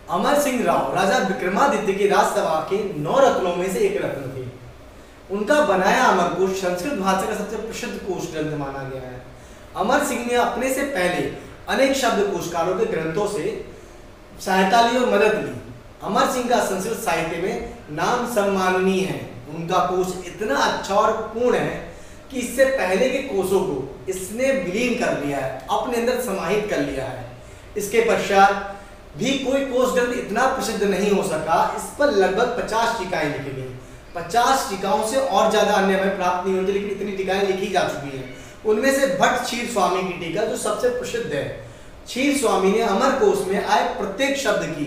अमर सिंह राव राजा विक्रमादित्य की राजसभा के 9 रत्नों में से एक रत्न थे। उनका बनाया अमरकोश संस्कृत भाषा का सबसे प्रसिद्ध कोश ग्रंथ माना गया है। अमर सिंह ने अपने से पहले अनेक शब्दकोशकारों के ग्रंथों से सहायता ली और मदद ली। अमर सिंह का संस्कृत साहित्य में नाम सम्माननीय है। उनका कोश इतना अच्छा और पूर्ण है कि इससे पहले के कोशों को इसने विलीन कर लिया है, अपने अंदर समाहित कर लिया है। इसके पश्चात भी कोई कोश ग्रंथ इतना प्रसिद्ध नहीं हो सका। इस पर लगभग 50 टीकाएं लिखी गई। 50 टीकाओं से और ज्यादा अन्य हमें प्राप्त नहीं होती, लेकिन इतनी टीकाएं लिखी जा चुकी हैं। उनमें से भट्ट क्षीर स्वामी की टीका जो सबसे प्रसिद्ध है। क्षीर स्वामी ने अमर कोश में आए प्रत्येक शब्द की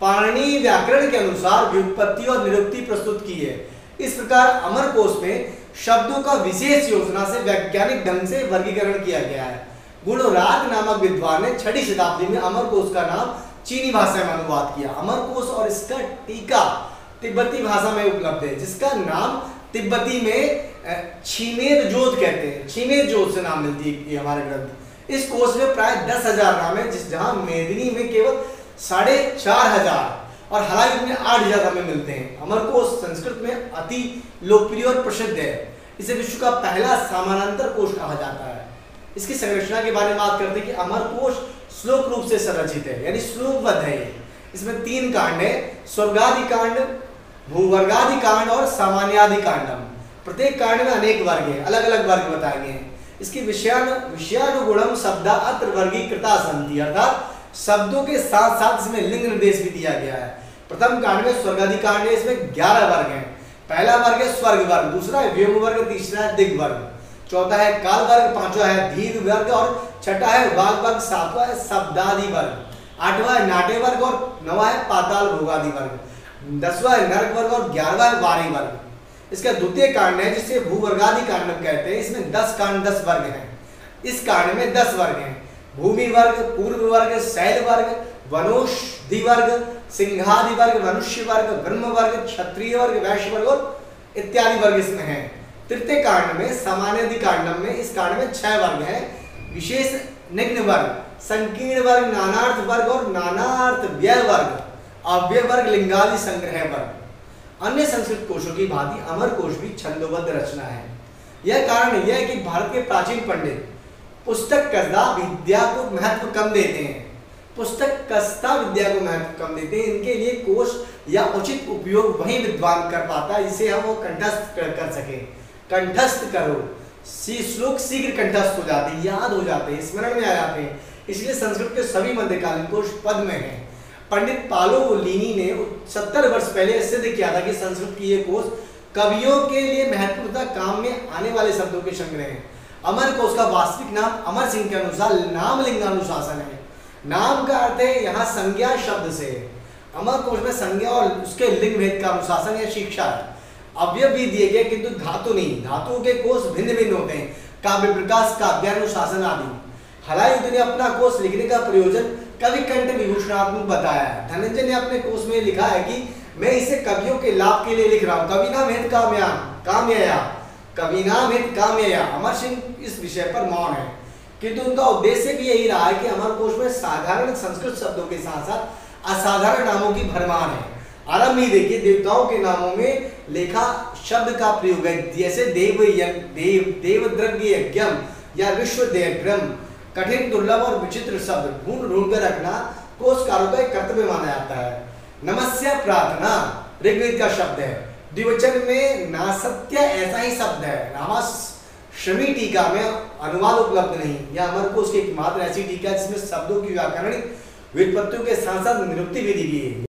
पाणिनीय व्याकरण के अनुसार व्युत्पत्ति और निरुक्ति प्रस्तुत की है। इस प्रकार अमर कोश में शब्दों का विशेष योजना से वैज्ञानिक ढंग से वर्गीकरण किया गया है। गुणराग नामक विद्वान ने 6वीं शताब्दी में अमर कोश का नाम चीनी भाषा में अनुवाद किया। अमर कोश और इसका टीका तिब्बती भाषा में उपलब्ध है, जिसका नाम तिब्बती में छिमेद जोत कहते हैं। छिमेद जोत से नाम मिलती है ये हमारे ग्रंथ। इस कोश में प्राय 10,000 नाम है, जहां मेदिनी में केवल 4,500 और हलायुग में 8,000 हमें मिलते हैं। अमर कोश संस्कृत में अति लोकप्रिय और प्रसिद्ध है। इसे विश्व का पहला समानांतर कोश कहा जाता है। इसकी संरचना के बारे में बात करते हैं कि अमर कोश श्लोक रूप से संरचित है, यानी श्लोकबद्ध है। इसमें 3 कांड है, स्वर्गादि कांड, भूवर्गादि कांड और सामान्यादि कांडम। प्रत्येक कांड में अनेक वर्ग हैं, अलग अलग वर्ग बताए गए हैं। इसकी विषयानुगुणम शब्द अत्र वर्गीकृता संति, अर्थात शब्दों के साथ साथ इसमें लिंग निर्देश भी दिया गया है। प्रथम कांड में स्वर्गादि कांड है, इसमें 11 वर्ग हैं। पहला वर्ग है स्वर्ग वर्ग, दूसरा है व्योम वर्ग, तीसरा है दिग् वर्ग, चौथा है काल वर्ग, पांचवा है धीर वर्ग और छठा है वाग वर्ग, सातवां है शब्दादि वर्ग, 8वां है नाट्य वर्ग और 9वां है पाताल भोगादि वर्ग, 10वां है नरक वर्ग और 11वां है वारी वर्ग। इसका द्वितीय कांड है जिसे भूवर्गादि कांड कहते हैं। इसमें 10 कांड 10 वर्ग हैं। इस कांड में 10 वर्ग हैं, भूमि वर्ग, पूर्व वर्ग, शैल वर्ग, वनौषधि वर्ग, सिंहादि वर्ग, मनुष्य वर्ग, ब्रह्म वर्ग, क्षत्रिय वर्ग, वैश्य वर्ग और इत्यादि वर्ग इसमें हैं। तृतीय कांड में सामान्यादि कांडम में इस कांड में 6 वर्ग हैं, विशेष निग्न वर्ग, संकीर्ण वर्ग, नानार्थ वर्ग और नानार्थ व्यय वर्ग, अव्यय वर्ग, लिंगादि संग्रह वर्ग। अन्य संस्कृत कोशों की भांति अमर कोश भी छंदोबद्ध रचना है। यह कारण यह है कि भारत के प्राचीन पंडित पुस्तक कसदा विद्या को महत्व कम देते हैं। पुस्तक कसदा विद्या को महत्व कम देते हैं। इनके लिए कोश या उचित उपयोग वही विद्वान कर पाता है जिसे हम वो कंठस्थ कर सके। कंठस्थ करो, श्लोक शीघ्र कंठस्थ हो जाते हैं, याद हो जाते हैं, स्मरण में आ जाते हैं। इसलिए संस्कृत के सभी मध्यकालीन कोश पद में हैं। पंडित पालोलिनी ने 70 वर्ष पहले सिद्ध किया था कि संस्कृत की ये कोश कवियों के लिए महत्वपूर्ण काम में आने वाले शब्दों के संग्रह हैं। अमर कोश का वास्तविक नाम अमर सिंह के अनुसार नाम लिंगानुशासन है। नाम का अर्थ है यहाँ संज्ञा शब्द से। अमर कोश में संज्ञा और उसके लिंग भेद का अनुशासन या शिक्षा है। अवयव भी दिए गए किंतु धातु नहीं। धातुओं के कोश भिन्न भिन्न होते हैं, काव्य प्रकाश, काव्यानुशासन आदि। हलायुद्ध ने अपना कोश लिखने का प्रयोजन कवि कंठ विभूषणात्मक बताया है। धनंजय ने अपने कोश में लिखा है कि मैं इसे कवियों के लाभ के लिए लिख रहा हूँ। कविनाम हित कामयया, कविनाम हित कामयया। अमर सिंह इस विषय पर मौन है, किंतु उनका उद्देश्य भी यही रहा है कि अमर कोश में साधारण संस्कृत शब्दों के साथ साथ असाधारण नामों की भरमार है। आरंभ ही देखिए, देवताओं के नामों में लेखा शब्द का प्रयोग है, जैसे देवद्रव्य यज्ञम या विश्वदेवग्रम। कठिन, दुर्लभ और विचित्र शब्द ढूंढ कर रखना कोशकारों का एक कर्तव्य माना जाता है। नमस्या प्रार्थना ऋग्वेद का शब्द है। द्विवचन में नासत्य ऐसा ही शब्द है। रामाश्रमी टीका में अनुवाद उपलब्ध नहीं। यह अमर कोश की एकमात्र ऐसी टीका जिसमें शब्दों की व्याकरणिक व्युत्पत्तियों के साथ साथ निरुक्ति भी दी गई है।